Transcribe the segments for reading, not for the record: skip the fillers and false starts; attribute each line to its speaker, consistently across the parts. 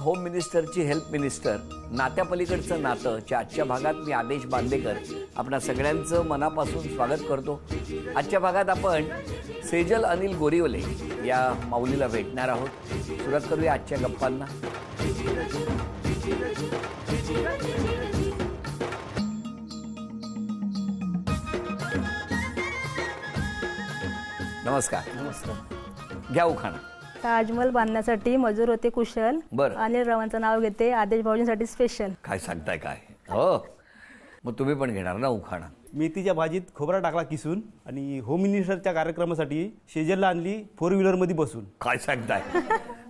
Speaker 1: Home मिनिस्टरची help minister, नात्यापलीकडचं नातं च्या आजच्या भागात मी आदेश बांदेकर आपणा सगळ्यांचं मनापासून स्वागत करतो. आजच्या भागात आपण सेजल अनिल गोरीवले या माऊलीला भेटणार आहोत. सुरुवात करूया आजच्या गप्पांना. नमस्कार.
Speaker 2: नमस्कार.
Speaker 1: घ्या उखाणा.
Speaker 2: ताजमहल बांधण्यासाठी मजूर होते कुशल.
Speaker 1: बरं.
Speaker 2: अनिल रावांचं नाव घेते आदेश भाऊजींसाठी स्पेशल.
Speaker 1: काय सांगताय काय? हो, मग तुम्ही पण घेणार ना उखाणा?
Speaker 3: मेथीच्या भाजीत खोबरा टाकला किसून आणि होम मिनिस्टरच्या कार्यक्रमासाठी शेजलला आणली 4 व्हीलरमध्ये बसून.
Speaker 1: काय सांगताय?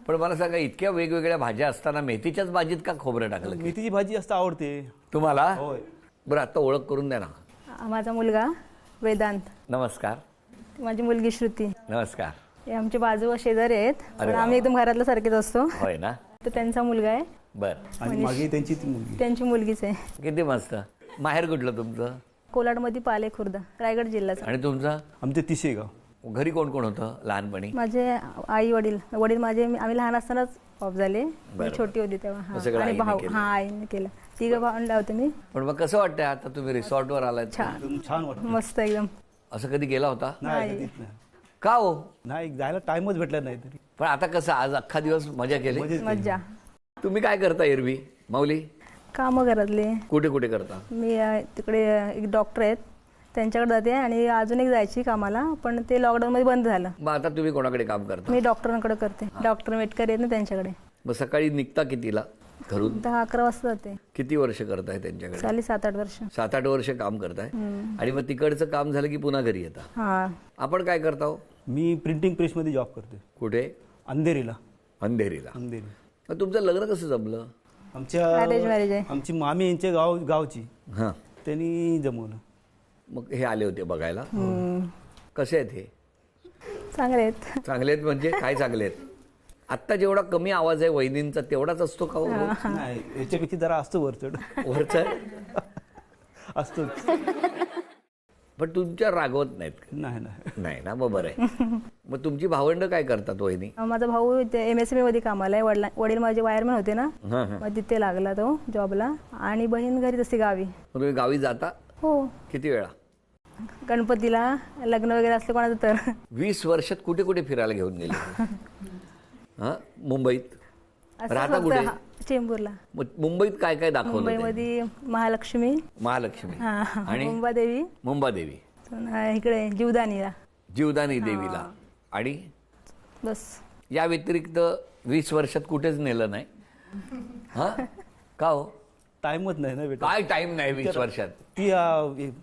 Speaker 1: पण मला सांगा, इतक्या वेगवेगळ्या भाज्या असताना मेथीच्याच भाजीत का खोबरं टाकलं?
Speaker 3: मेथीची भाजी जास्त आवडते
Speaker 1: तुम्हाला?
Speaker 3: होय.
Speaker 1: बरं, आता ओळख करून द्या ना.
Speaker 2: माझा मुलगा वेदांत,
Speaker 1: नमस्कार.
Speaker 2: माझी मुलगी श्रुती.
Speaker 1: नमस्कार.
Speaker 2: हे आमचे बाजू शेजारी आहेत,
Speaker 1: अरे
Speaker 2: पण
Speaker 1: वा.
Speaker 2: आम्ही एकदम घरातल्या सारखेच असतो.
Speaker 1: होय ना?
Speaker 2: तर त्यांचा मुलगा आहे,
Speaker 1: बर,
Speaker 3: आणि मागे त्यांची ती मुलगी.
Speaker 2: त्यांची मुलगीच आहे.
Speaker 1: किती मस्त. माहेर कुठलं तुमचं?
Speaker 2: कोलाडमध्ये पाले खुर्द, रायगड जिल्ह्याचा.
Speaker 1: आणि तुमचं?
Speaker 3: आमचे तिशेगाव.
Speaker 1: घरी कोण कोण होतं लहानपणी?
Speaker 2: माझे आई वडील माझे, आम्ही लहान असतानाच ऑफ झाले.
Speaker 1: बरं.
Speaker 2: मी छोटी होती तेव्हा.
Speaker 1: मग सगळं
Speaker 2: आणि
Speaker 1: आईने
Speaker 2: भाऊ,
Speaker 1: केलं?
Speaker 2: आईने केलं. 3 भावंड होते मी.
Speaker 1: पण मग कसं वाटतंय आता तुम्ही रिसॉर्टवर आलात?
Speaker 2: छान,
Speaker 3: एकदम छान वाटतं.
Speaker 2: मस्त एकदम.
Speaker 1: असं कधी गेला होता?
Speaker 3: नाही कधीच नाही.
Speaker 1: का हो?
Speaker 3: नाही, जायला टाइमच भेटला नाही तरी.
Speaker 1: पण आता कसं, आज अख्खा दिवस मजा केली?
Speaker 3: मजेत केली.
Speaker 2: मज्जा.
Speaker 1: तुम्ही काय करता एरवी माऊली?
Speaker 2: कामं घरातले.
Speaker 1: कुठे कुठे करता?
Speaker 2: मी तिकडे एक डॉक्टर आहेत, त्यांच्याकडे जाते. आणि अजून एक जायची कामाला, पण ते लॉकडाऊनमध्ये बंद झालं.
Speaker 1: मग आता तुम्ही कोणाकडे काम करता?
Speaker 2: मी डॉक्टरांकडे करते. डॉक्टर मेटकर आहेत ना, त्यांच्याकडे.
Speaker 1: मग सकाळी निघता कितीला घरून?
Speaker 2: 10-11 वाजता जाते.
Speaker 1: किती वर्ष करताय त्यांच्याकडे?
Speaker 2: चाली 7-8 वर्ष.
Speaker 1: 7-8 वर्ष काम करताय. आणि मग तिकडचं काम झालं की पुन्हा घरी येता?
Speaker 2: हा.
Speaker 1: आपण काय करता हो?
Speaker 3: मी प्रिंटिंग प्रेसमध्ये जॉब करते,
Speaker 1: कुठे?
Speaker 3: अंधेरीला.
Speaker 1: अंधेरीला.
Speaker 3: अंधेरी.
Speaker 1: मग तुमचं लग्न कसं जमलं?
Speaker 2: Arrange marriage आहे.
Speaker 3: आमची मामी यांच्या गावची
Speaker 1: हां.
Speaker 3: त्यांनी जमवलं.
Speaker 1: मग हे आले होते बघायला. कसे आहेत हे?
Speaker 2: चांगले आहेत.
Speaker 1: चांगले आहेत म्हणजे काय चांगले आहेत? आत्ता जेवढा कमी आवाज आहे वहिनींचा तेवढाच असतो का हो?
Speaker 3: नाही, याच्यापेक्षा जरा असतो वरचढ.
Speaker 1: वरचा
Speaker 3: असतो.
Speaker 1: पण तुमच्या रागवत नाहीत?
Speaker 3: नाही नाही.
Speaker 1: नाही ना, मग बरं आहे. मग तुमची भावंड काय करतात वहिनी?
Speaker 2: माझा भाऊ MSME मध्ये कामाला आहे. वडील माझे वायरमॅन होते ना,
Speaker 1: हां हां.
Speaker 2: मग तिथे लागला तो जॉबला. आणि बहीण घरीच असते गावी.
Speaker 1: मग तुम्ही गावी जाता
Speaker 2: हो,
Speaker 1: किती वेळा?
Speaker 2: गणपतीला, लग्न वगैरे असलं कोणाचं तर.
Speaker 1: 20 वर्षात कुठे कुठे फिरायला घेऊन गेले? हां, मुंबईत
Speaker 2: असं
Speaker 1: राहता
Speaker 2: फक्त
Speaker 1: कुठे?
Speaker 2: चेंबूरला.
Speaker 1: मग मुंबईत काय काय दाखवलं ते?
Speaker 2: मुंबईमध्ये महालक्ष्मी,
Speaker 1: महालक्ष्मी आणि
Speaker 2: मुंबादेवी,
Speaker 1: मुंबादेवी,
Speaker 2: इकडे जीवदानीला.
Speaker 1: जीवदानी देवीला. आणि
Speaker 2: बस.
Speaker 1: या व्यतिरिक्त 20 वर्षात कुठेच नेलं नाही? हा, का हो?
Speaker 3: टाइमच नाही ना बेटा.
Speaker 1: काय टाइम नाही 20 वर्षात?
Speaker 3: ती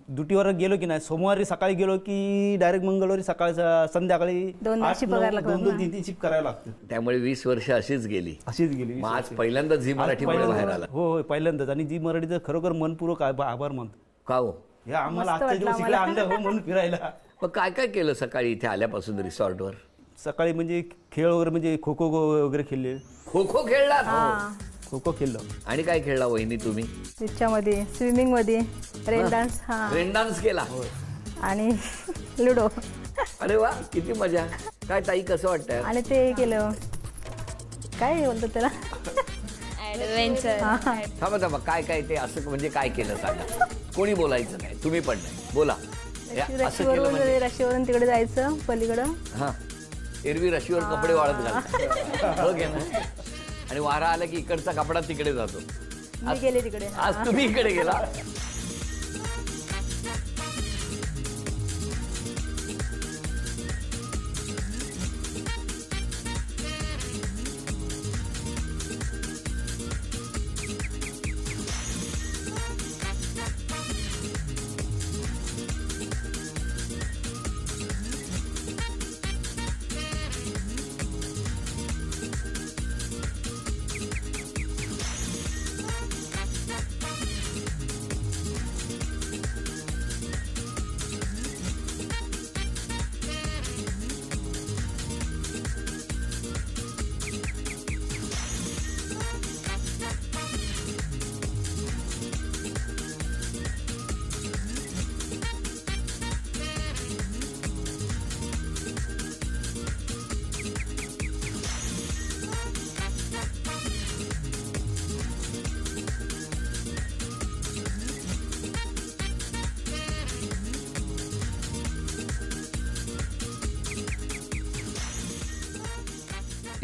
Speaker 3: ड्युटीवर गेलो की नाही, सोमवारी सकाळी गेलो की डायरेक्ट मंगळवारी सकाळचा संध्याकाळी
Speaker 2: 2 शिफ्ट करायला लागतात ना.
Speaker 3: 2-3 शिफ्ट करायला लागते.
Speaker 1: त्यामुळे 20 वर्ष अशीच गेली.
Speaker 3: अशीच गेली.
Speaker 1: मग आज पहिल्यांदा झी मराठीमुळे बाहेर आला.
Speaker 3: हो हो, पहिल्यांदाच. आणि जी मराठीचं खरोखर मनपूर्वक आभार मानतो.
Speaker 1: का हो?
Speaker 3: हे आम्हाला
Speaker 2: मस्त
Speaker 3: आजच्या
Speaker 2: वाटलं
Speaker 3: दिवस इकडे आणलं हो म्हणून फिरायला.
Speaker 1: मग काय काय केलं सकाळी इथे आल्यापासून रिसॉर्टवर?
Speaker 3: सकाळी म्हणजे खेळ वगैरे, म्हणजे खो खो वगैरे खेळले.
Speaker 1: खो खो खेळला?
Speaker 3: खो खो खेळलो.
Speaker 1: आणि काय खेळला वहिनी तुम्ही?
Speaker 2: त्याच्यामध्ये स्विमिंग मध्ये, रेन डान्स, हा,
Speaker 1: रेन डान्स केला?
Speaker 2: आणि लुडो.
Speaker 1: अरे वा, किती मजा. काय ताई, कसं वाटतंय?
Speaker 2: आणि ते केलं, काय बोलतात त्याला,
Speaker 4: ऍडव्हेंचर.
Speaker 1: थांबा थांबा, काय काय ते असं म्हणजे काय केलं सांगा. कोणी बोलायचं नाही, तुम्ही पण नाही, बोला. हे असं केलं म्हणजे?
Speaker 2: रशीवरून तिकडे जायचं पलीकडं.
Speaker 1: हा, एरवी रशीवर कपडे वाळत घालतात हो घे ना. आणि वारा आला की इकडचा कपडा तिकडे जातो.
Speaker 2: मी गेले तिकडे.
Speaker 1: आज तुम्ही इकडे गेला.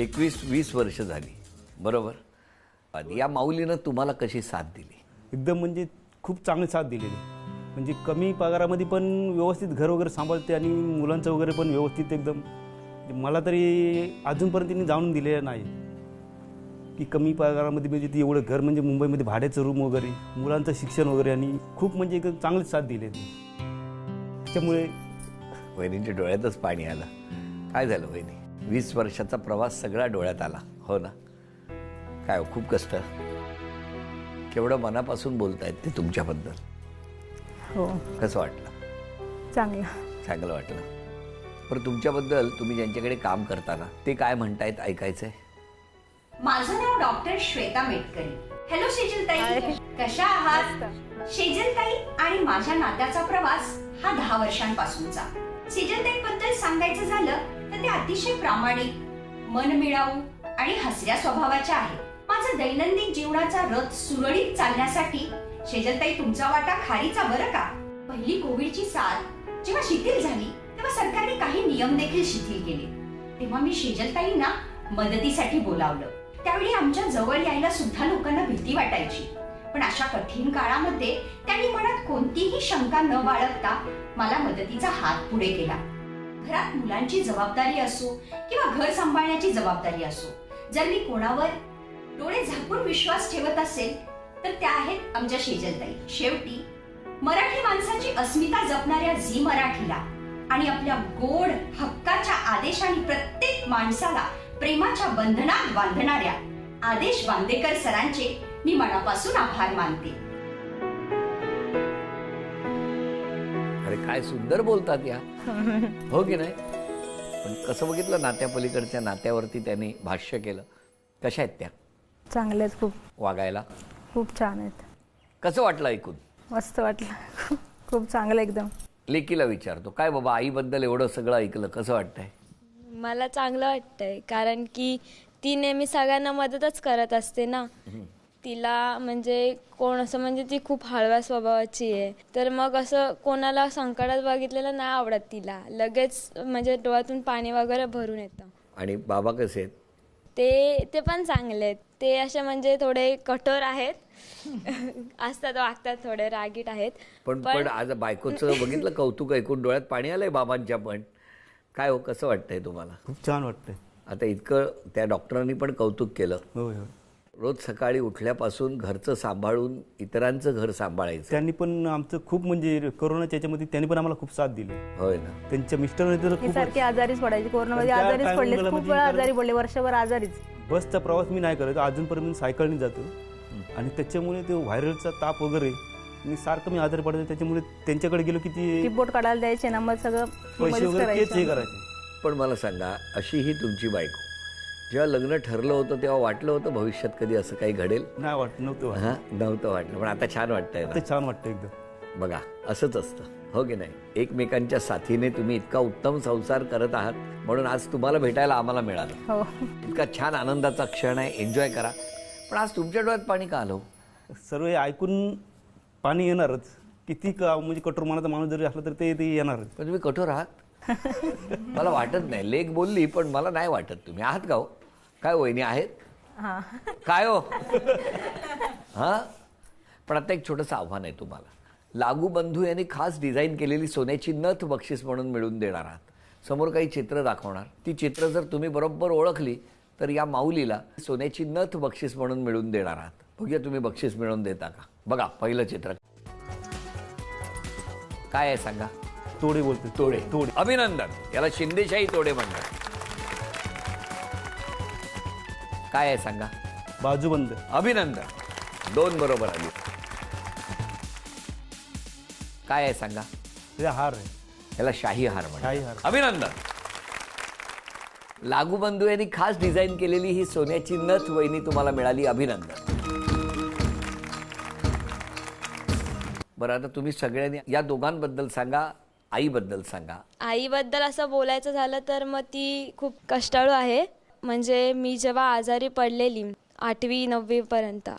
Speaker 1: 21-20 वर्ष झाली, बरोबर. आणि या माऊलीनं तुम्हाला कशी साथ दिली?
Speaker 3: एकदम म्हणजे खूप चांगली साथ दिलेली. म्हणजे कमी पगारामध्ये पण व्यवस्थित घर वगैरे सांभाळते आणि मुलांचं वगैरे पण व्यवस्थित एकदम. मला तरी अजूनपर्यंत तिने जाणून दिलेलं नाही की कमी पगारामध्ये म्हणजे ती एवढं घर, म्हणजे मुंबईमध्ये भाड्याचं रूम वगैरे, मुलांचं शिक्षण वगैरे, आणि खूप म्हणजे एकदम चांगलीच साथ दिली ती. त्यामुळे
Speaker 1: वहिनींच्या डोळ्यातच पाणी आलं. काय झालं वहिनी? 20 वर्षाचा प्रवास सगळा डोळ्यात आला, हो ना? काय हो, खूप कष्ट. केवढं मनापासून बोलतायत ते तुमच्याबद्दल.
Speaker 2: हो,
Speaker 1: कसं वाटलं?
Speaker 2: चांगलं
Speaker 1: वाटलं. पण तुमच्याबद्दल तुम्ही ज्यांच्याकडे काम करताना ते काय म्हणतायत ऐकायचंय?
Speaker 5: माझं नाव डॉक्टर श्वेता मेटकरी. हॅलो शेजलताई, कशा आहात? शेजलताई आणि माझ्या नात्याचा प्रवास हा 10 वर्षांपासूनचा. शेजलताईंबद्दल सांगायचं झालं तर ते अतिशय प्रामाणिक, मनमिळावू आणि हसऱ्या स्वभावाच्या आहेत. माझा दैनंदिन जीवनाचा रथ सुरळीत चालण्यासाठी शेजलताई तुमचा वाटा खारीचा, बरं का. पहिली कोविडची साथ जेव्हा शिथिल झाली तेव्हा सरकारने काही नियम देखील शिथिल केले. तेव्हा मी शेजलताईंना मदतीसाठी बोलावलं. त्यावेळी आमच्या जवळ यायला सुद्धा लोकांना भीती वाटायची. पण अशा कठीण काळामध्ये त्यांनी मनात कोणतीही शंका न बाळगता मला मदतीचा हात पुढे केला. घरात मुलांची जबाबदारी असो किंवा घर सांभाळण्याची जबाबदारी असो, जर मी कोणावर डोळे झाकून विश्वास ठेवत असेल तर त्या आहेत आमच्या शेजलताई. शेवटी मराठी माणसाची अस्मिता जपणाऱ्या झी मराठीला आणि आपल्या गोड हक्काच्या आदेशाने प्रत्येक माणसाला प्रेमाच्या बंधनात बांधणाऱ्या आदेश बांदेकर सरांचे मी मनापासून आभार मानते.
Speaker 1: अरे काय सुंदर बोलतात या, हो की नाही? पण कसं बघितलं, नात्यापलीकडच्या नात्यावरती त्यांनी भाष्य केलं. कशा आहेत त्या?
Speaker 2: चांगले आहेत, खूप
Speaker 1: वागायला
Speaker 2: खूप छान आहेत.
Speaker 1: कसं वाटलं ऐकून?
Speaker 2: मस्त वाटलं. खूप चांगलं एकदम.
Speaker 1: लेकीला विचारतो, काय बाबा आईबद्दल एवढं सगळं ऐकलं, कसं वाटतंय?
Speaker 4: मला चांगलं वाटतंय, कारण की ती नेहमी सगळ्यांना मदतच करत असते ना. तिला म्हणजे कोण असं, म्हणजे ती खूप हळव्या स्वभावाची आहे, तर मग असं कोणाला संकटात बघितलेलं नाही आवडत तिला. लगेच म्हणजे डोळ्यातून पाणी वगैरे भरून येतं.
Speaker 1: आणि बाबा कसे आहेत?
Speaker 4: ते पण चांगले आहेत. ते असे म्हणजे थोडे कठोर आहेत, असतात, वागतात, थोडे रागीट आहेत.
Speaker 1: पण आज बायकोचं बघितलं कौतुक ऐकून डोळ्यात पाणी आलंय बाबांच्या पण. काय हो, कसं वाटतंय तुम्हाला?
Speaker 3: खूप छान वाटतंय.
Speaker 1: आता इतकं त्या डॉक्टरांनी पण कौतुक केलं.
Speaker 3: होय होय.
Speaker 1: रोज सकाळी उठल्यापासून घरचं सांभाळून इतरांचं घर सांभाळायचं.
Speaker 3: त्यांनी पण आमचं खूप म्हणजे कोरोनाच्या याच्यामध्ये त्यांनी पण आम्हाला खूप साथ दिली.
Speaker 1: होय ना.
Speaker 3: त्यांच्या मिस्टरने तर
Speaker 2: ही
Speaker 3: खूप
Speaker 2: सारखी आजारीच पडायची, कोरोनामध्ये
Speaker 3: त्या
Speaker 2: आजारीच पडले,
Speaker 3: टायमिंगला
Speaker 2: खूप
Speaker 3: म्हणजे
Speaker 2: वेळा आजारी पडले, वर्षभर आजारीच.
Speaker 3: बसचा प्रवास मी नाही करत अजूनपर्यंत. मी सायकलने जातो आणि त्याच्यामुळे ते व्हायरलचा ताप वगैरे मी सारखं मी आजारी पडायचं. त्याच्यामुळे त्यांच्याकडे गेलो की ती
Speaker 2: रिपोर्ट काढायला द्यायचे ना, मग सगळं
Speaker 3: पैसे वगैरे तेच हे करायचे.
Speaker 1: पण मला सांगा, अशी ही तुमची बायको, जेव्हा लग्न ठरलं होतं तेव्हा वाटलं होतं भविष्यात कधी असं काही घडेल?
Speaker 3: नाही नव्हतं वाटत.
Speaker 1: हा, नव्हतं वाटलं. पण आता छान वाटतंय
Speaker 3: ते
Speaker 1: ना?
Speaker 3: छान वाटतं एकदम.
Speaker 1: बघा, असंच असतं, हो की नाही? एकमेकांच्या साथीने तुम्ही इतका उत्तम संसार करत आहात, म्हणून आज तुम्हाला भेटायला आम्हाला मिळालं.
Speaker 2: हो.
Speaker 1: इतका छान आनंदाचा क्षण आहे, एन्जॉय करा. पण आज तुमच्या डोळ्यात पाणी का आलं?
Speaker 3: सर्व हे ऐकून पाणी येणारच. किती म्हणजे कठोर मनाचा माणूस जरी असला तर ते येणारच.
Speaker 1: पण तुम्ही कठोर आहात? मला वाटत नाही. लेक बोलली पण मला नाही वाटत तुम्ही आहात का हो? काय वहिनी आहेत?
Speaker 2: हा.
Speaker 1: काय हो? हा. पण आता एक छोटंसं आव्हान आहे तुम्हाला. लागू बंधू यांनी खास डिझाईन केलेली सोन्याची नथ बक्षीस म्हणून मिळवून देणार आहात. समोर काही चित्र दाखवणार. ती चित्र जर तुम्ही बरोबर ओळखली तर या माऊलीला सोन्याची नथ बक्षीस म्हणून मिळवून देणार आहात. बघूया तुम्ही बक्षीस मिळवून देता का? बघा पहिलं चित्र काय आहे सांगा?
Speaker 3: तोडे बोलते.
Speaker 1: तोडे.
Speaker 3: तोडे.
Speaker 1: अभिनंदन. याला शिंदेशाही तोडे म्हणतात. काय आहे सांगा?
Speaker 3: बाजूबंद.
Speaker 1: अभिनंदन. 2 बरोबर आली. काय आहे सांगा?
Speaker 3: ते हार आहे.
Speaker 1: याला शाही हार
Speaker 3: शाही
Speaker 1: म्हणतात.
Speaker 3: हार.
Speaker 1: अभिनंदन. लागू बंधू यांनी खास डिझाईन केलेली ही सोन्याची नथ वहिनी तुम्हाला मिळाली. अभिनंदन. बरं, आता तुम्ही सगळ्यांनी या दोघांबद्दल सांगा, आईबद्दल सांगा.
Speaker 4: आईबद्दल असं बोलायचं झालं तर मग ती खूप कष्टाळू आहे. म्हणजे मी जेव्हा आजारी पडलेली 8वी 9वीपर्यंत.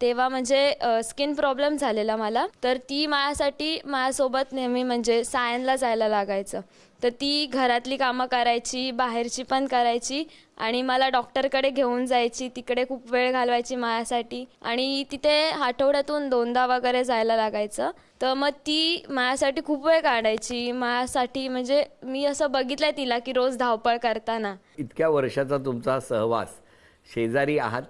Speaker 4: तेव्हा म्हणजे स्किन प्रॉब्लेम झालेला मला, तर ती माझ्यासोबत नेहमी म्हणजे सायनला जायला लागायचं. तर ती घरातली कामं करायची, बाहेरची पण करायची आणि मला डॉक्टरकडे घेऊन जायची. तिकडे खूप वेळ घालवायची माझ्यासाठी आणि तिथे आठवड्यातून 2दा वगैरे जायला लागायचं. तर मग ती माझ्यासाठी खूप वेळ काढायची. माझ्यासाठी म्हणजे मी असं बघितलंय तिला की रोज धावपळ करताना.
Speaker 1: इतक्या वर्षाचा तुमचा सहवास, शेजारी आहात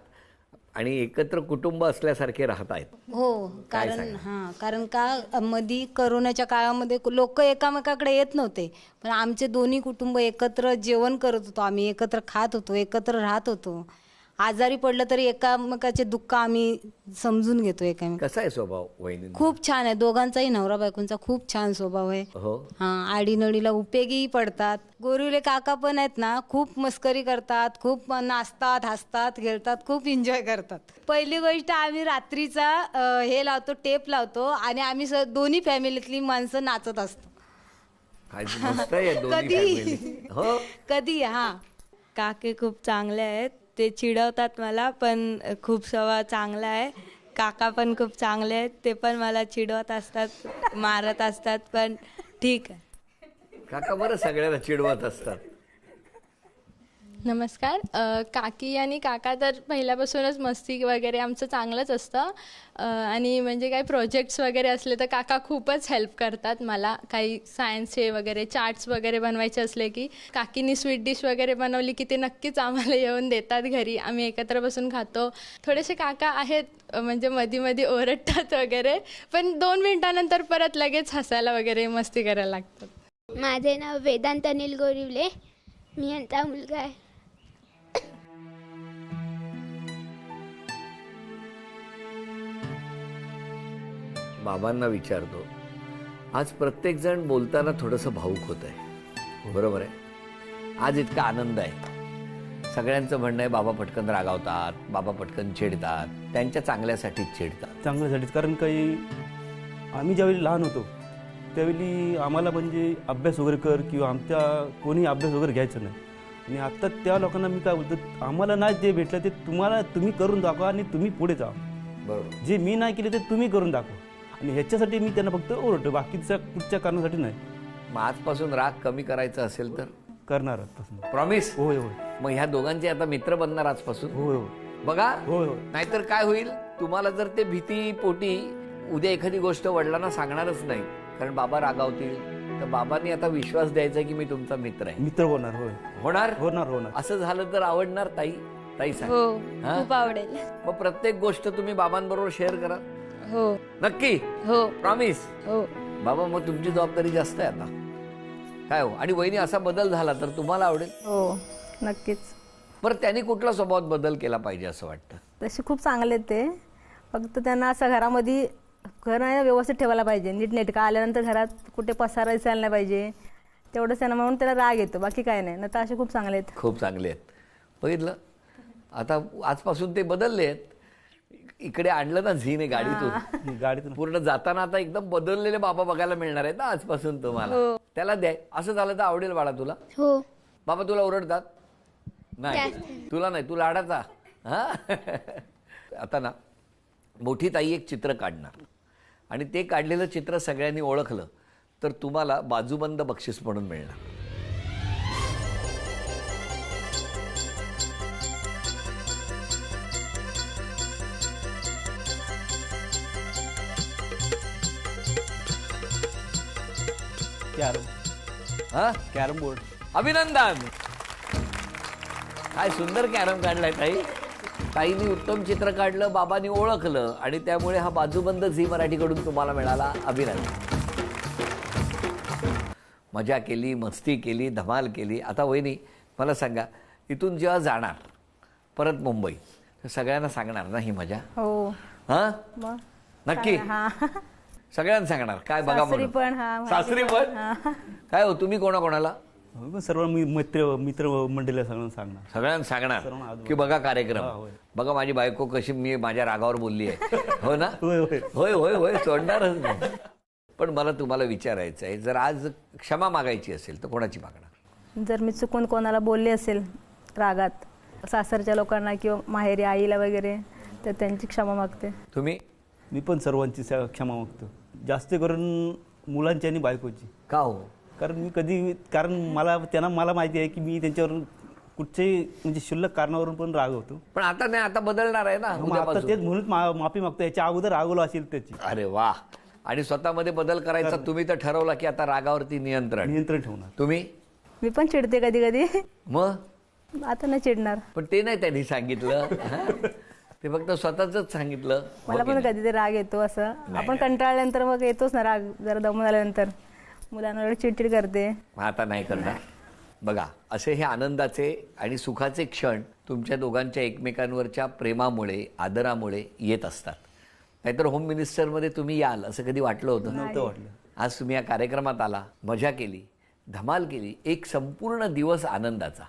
Speaker 1: आणि एकत्र कुटुंब असल्यासारखे राहत आहेत.
Speaker 6: हो, कारण का मधी करोनाच्या काळामध्ये लोक एकामेकाकडे येत नव्हते, पण आमचे दोन्ही कुटुंब एकत्र जेवण करत होतो, आम्ही एकत्र खात होतो, एकत्र राहत होतो. आजारी पडलं तरी एकामेकाचे दुःख आम्ही समजून घेतो एकामेक.
Speaker 1: कसा आहे स्वभाव वहिनी?
Speaker 6: खूप छान आहे, दोघांचाही नवरा बायकोंचा खूप छान स्वभाव आहे.
Speaker 1: हो,
Speaker 6: आडीनडीला उपयोगीही पडतात. गोरिवले काका पण आहेत ना, खूप मस्करी करतात, खूप नाचतात, हसतात, खेळतात, खूप एन्जॉय करतात. पहिली गोष्ट, आम्ही रात्रीचा हे लावतो, टेप लावतो आणि आम्ही दोन्ही फॅमिलीतली माणसं नाचत असतो.
Speaker 1: काय मस्त आहे दोन्ही family. हो,
Speaker 6: कधी
Speaker 7: काके खूप चांगले आहेत, ते चिडवतात मला, पण खूप स्वभाव चांगला आहे. काका पण खूप चांगले आहेत, ते पण मला चिडवत असतात, मारत असतात, पण ठीक आहे.
Speaker 1: काका बरं सगळ्यांना चिडवत असतात.
Speaker 8: नमस्कार. काकी आणि काका तर पहिल्यापासूनच मस्ती वगैरे आमचं चांगलंच असतं. आणि म्हणजे काही प्रोजेक्ट्स वगैरे असले तर काका खूपच हेल्प करतात मला. काही सायन्सचे वगैरे चार्ट्स वगैरे बनवायचे असले की काकीनी स्वीट डिश वगैरे बनवली की ते नक्कीच आम्हाला येऊन देतात घरी. आम्ही एकत्र बसून खातो. थोडेसे काका आहेत म्हणजे मध्ये ओरडतात वगैरे, पण 2 मिनिटानंतर परत लगेच हसायला वगैरे मस्ती करायला लागतात.
Speaker 9: माझे नाव वेदांत अनिल गोरिवले, मी यांचा मुलगा आहे.
Speaker 1: बाबांना विचारतो, आज प्रत्येक जण बोलताना थोडंसं भावुक होत आहे, बरोबर आहे? आज इतका आनंद आहे, सगळ्यांचं म्हणणं आहे बाबा पटकन रागावतात, बाबा पटकन चिडतात, त्यांच्या चांगल्यासाठीच चिडतात.
Speaker 3: चांगल्यासाठीच. कारण काही आम्ही ज्यावेळी लहान होतो त्यावेळी आम्हाला म्हणजे अभ्यास वगैरे कर किंवा आमच्या कोणी अभ्यास वगैरे घ्यायचं नाही. आणि आत्ता त्या लोकांना मी काय बोलतो, आम्हाला नाही जे भेटलं ते तुम्ही करून दाखवा आणि तुम्ही पुढे जा.
Speaker 1: बरोबर.
Speaker 3: जे मी नाही केले ते तुम्ही करून दाखवा. आणि ह्याच्यासाठी मी त्यांना फक्त ओरडतो, बाकीच्या कुठच्या कारणासाठी नाही.
Speaker 1: मग आजपासून राग कमी करायचा असेल तर
Speaker 3: करणार.
Speaker 1: प्रॉमिस?
Speaker 3: होय होय.
Speaker 1: मग ह्या दोघांचे आता मित्र बनणार आजपासून.
Speaker 3: होय होय.
Speaker 1: बघा,
Speaker 3: होय होय.
Speaker 1: नाहीतर काय होईल, तुम्हाला जर ते भीती पोटी उद्या एखादी गोष्ट वडिलांना सांगणारच नाही कारण बाबा रागावतील, तर बाबांनी आता विश्वास द्यायचा की मी तुमचा मित्र आहे.
Speaker 3: मित्र होणार. होय
Speaker 1: होणार
Speaker 3: होणार होणार.
Speaker 1: असं झालं तर आवडणार ताई? ताई सांग.
Speaker 4: हो,
Speaker 1: हा?
Speaker 4: खूप आवडेल.
Speaker 1: मग प्रत्येक गोष्ट तुम्ही बाबांबरोबर शेअर करा.
Speaker 4: हो
Speaker 1: नक्की?
Speaker 4: हो
Speaker 1: प्रॉमिस?
Speaker 4: हो.
Speaker 1: बाबा मग तुमची जबाबदारी जास्त आहे आता, काय हो? आणि वहिनी असा बदल झाला तर तुम्हाला आवडेल?
Speaker 2: हो, नक्कीच.
Speaker 1: बरं, त्यांनी कुठला स्वभावात बदल केला पाहिजे असं वाटतं?
Speaker 2: तसे खूप चांगले आहेत ते, फक्त त्यांना असं घरामध्ये घर व्यवस्थित ठेवायला पाहिजे. नीटनेटका आल्यानंतर घरात कुठे पसारा दिसायला नाही पाहिजे, तेवढंच त्यांना म्हणून त्याला राग येतो, बाकी काय नाही. तर असे खूप चांगले आहेत.
Speaker 1: खूप चांगले आहेत. बघितलं, आता आजपासून ते बदलले आहेत. इकडे आणलं ना झीने गाडीतून पूर्ण जाताना आता एकदम बदललेले बाबा बघायला मिळणार आहेत ना आजपासून तुम्हाला. त्याला द्या. असं झालं तर आवडेल बाळा तुला?
Speaker 9: हो.
Speaker 1: बाबा तुला ओरडतात? नाही, तुला नाही, तू लाडाचा. हा. आता ना मोठी ताई एक चित्र काढणार आणि ते काढलेलं चित्र सगळ्यांनी ओळखलं तर तुम्हाला बाजूबंद बक्षीस म्हणून मिळणार.
Speaker 3: Carrom board.
Speaker 1: अभिनंदन. काय सुंदर कॅरम काढलाय ताई. ताईंनी उत्तम चित्र काढलं, बाबांनी ओळखलं आणि त्यामुळे हा बाजूबंद झी मराठीकडून तुम्हाला मिळाला. अभिनंदन. मजा केली, मस्ती केली, धमाल केली. आता वहिनी मला सांगा, इथून जेव्हा जाणार परत मुंबई तर सगळ्यांना सांगणार ना ही मजा?
Speaker 2: हो.
Speaker 1: हा,
Speaker 2: मग
Speaker 1: नक्की
Speaker 2: हा.
Speaker 1: सगळ्यांना सांगणार काय बघा
Speaker 2: सासरी
Speaker 1: म्हणून?
Speaker 2: पण. हा,
Speaker 1: सासरी पण. काय हो, तुम्ही कोणाकोणाला?
Speaker 3: सर्व मित्र मंडळीला सांगणार.
Speaker 1: सगळ्यांना सांगणार की बघा कार्यक्रम, बघा माझी बायको कशी मी माझ्या रागावर बोलली आहे. हो ना?
Speaker 3: होय होय
Speaker 1: होय होय होय, सोडणारच नाही. पण मला तुम्हाला विचारायचं आहे, जर आज क्षमा मागायची असेल तर कोणाची मागणार?
Speaker 2: जर मी चुकून कोणाला बोलले असेल रागात सासरच्या लोकांना किंवा माहेरी आईला वगैरे, तर त्यांची क्षमा मागते.
Speaker 1: तुम्ही?
Speaker 3: मी पण सर्वांची क्षमा मागतो, जास्त करून मुलांची आणि बायकोची.
Speaker 1: का हो?
Speaker 3: कारण त्यांना मला माहिती आहे की मी त्यांच्यावर कुठच्याही म्हणजे क्षुल्लक कारणावरून पण रागवतो.
Speaker 1: पण आता नाही, आता बदलणार आहे ना
Speaker 3: आता
Speaker 1: उद्यापासून.
Speaker 3: तेच म्हणून माफी मागतो, याच्या अगोदर रागवलो असेल त्याची.
Speaker 1: अरे वा. आणि स्वतःमध्ये बदल करायचा तुम्ही तर ठरवला की आता रागावरती नियंत्रण
Speaker 3: ठेवणार.
Speaker 1: तुम्ही?
Speaker 2: मी पण चिडते कधी कधी,
Speaker 1: मग
Speaker 2: आता नाही चिडणार.
Speaker 1: पण ते नाही त्यांनी सांगितलं, ते फक्त स्वतःच सांगितलं.
Speaker 2: मला पण कधी ते राग येतो असं. आपण कंटाळल्यानंतर मग येतोच ना राग, जरा दमून आल्यानंतर मुलांवर चिडचिड करते.
Speaker 1: आता नाही करणार. बघा, असे हे आनंदाचे आणि सुखाचे क्षण तुमच्या दोघांच्या एकमेकांवरच्या प्रेमामुळे, आदरामुळे येत असतात. नाहीतर होम मिनिस्टरमध्ये तुम्ही याल असं कधी वाटलं होतं?
Speaker 3: नव्हतं वाटलं.
Speaker 1: आज तुम्ही या कार्यक्रमात आला, मजा केली, धमाल केली, एक संपूर्ण दिवस आनंदाचा.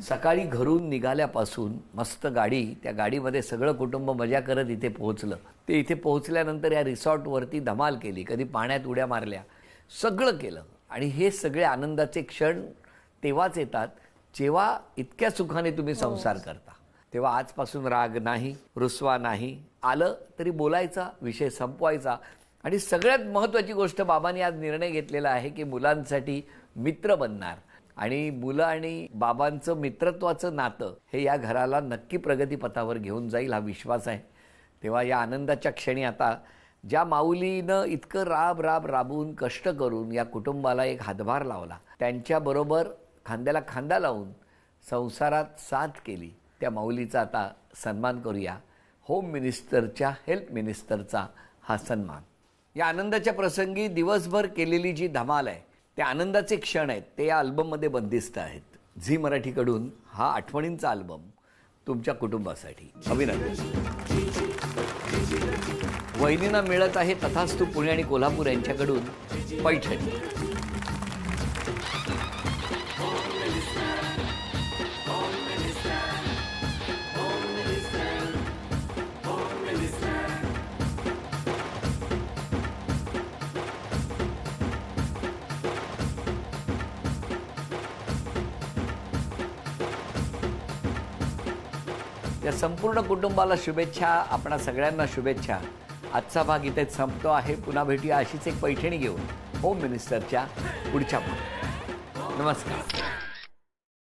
Speaker 1: सकाळी घरून निघाल्यापासून मस्त गाडी, त्या गाडीमध्ये सगळं कुटुंब मजा करत इथे पोहोचलं. ते इथे पोहोचल्यानंतर या रिसॉर्टवरती धमाल केली, कधी पाण्यात उड्या मारल्या, सगळं केलं. आणि हे सगळे आनंदाचे क्षण तेव्हाच येतात जेव्हा इतक्या सुखाने तुम्ही संसार करता. तेव्हा आजपासून राग नाही, रुसवा नाही, आलं तरी बोलायचा, विषय संपवायचा. आणि सगळ्यात महत्त्वाची गोष्ट, बाबांनी आज निर्णय घेतलेला आहे की मुलांसाठी मित्र बनणार. आणि मुलं आणि बाबांचं मित्रत्वाचं नातं हे या घराला नक्की प्रगतीपथावर घेऊन जाईल, हा विश्वास आहे. तेव्हा या आनंदाच्या क्षणी आता ज्या माऊलीनं इतकं राबून कष्ट करून या कुटुंबाला एक हातभार लावला, त्यांच्याबरोबर खांद्याला खांदा लावून संसारात साथ केली, त्या माऊलीचा आता सन्मान करूया. होम मिनिस्टरच्या हेल्थ मिनिस्टरचा हा सन्मान. या आनंदाच्या प्रसंगी दिवसभर केलेली जी धमाल आहे, ते आनंदाचे क्षण आहेत, ते या अल्बममध्ये बंदिस्त आहेत. झी मराठीकडून हा आठवणींचा अल्बम तुमच्या कुटुंबासाठी. अभिनंदन. वहिनींना मिळत आहे तथास्तु पुणे आणि कोल्हापूर यांच्याकडून पैठणी. या संपूर्ण कुटुंबाला शुभेच्छा, आपणा सगळ्यांना शुभेच्छा. आजचा भाग इथेच संपतो आहे. पुन्हा भेटूया अशीच एक पैठणी घेऊन होम मिनिस्टरच्या पुढच्या भागात. नमस्कार.